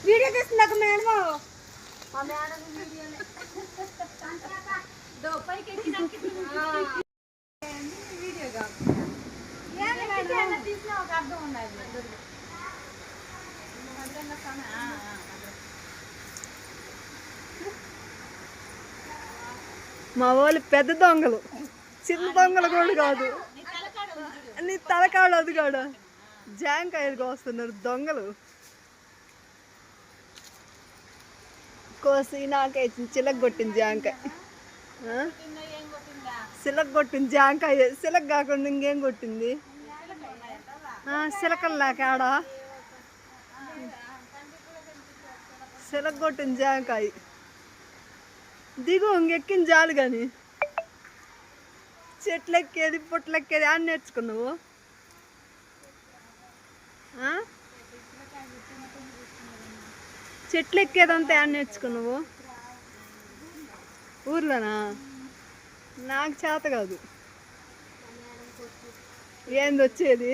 video తీస్తున్నాక madam మా madam వీడియోనే దో పైకి వీడియో కాదు తీసిన ఒక అర్థం ఉండాలి మా వాళ్ళు పెద్ద దొంగలు చిన్న దొంగలు కూడా కాదు నీ తలకాడు అది కాడు జాంకాయలు కోస్తున్నారు దొంగలు కోసి నాకే చిలక కొట్టింది జాంకాయ సిలక కొట్టింది జాంకాయ సిలక కాకుండా ఇంకేం కొట్టింది సిలకల్లాక ఆడ సిలక కొట్టింది జాంకాయ దిగు ఇంకెక్కింది జాలు కానీ చెట్లు ఎక్కేది పుట్లు ఎక్కేది అని నేర్చుకున్నావు చెట్లు ఎక్కేదంతా అని నేర్చుకున్నావు ఊర్లోనా నాకు చేత కాదు ఏంది వచ్చేది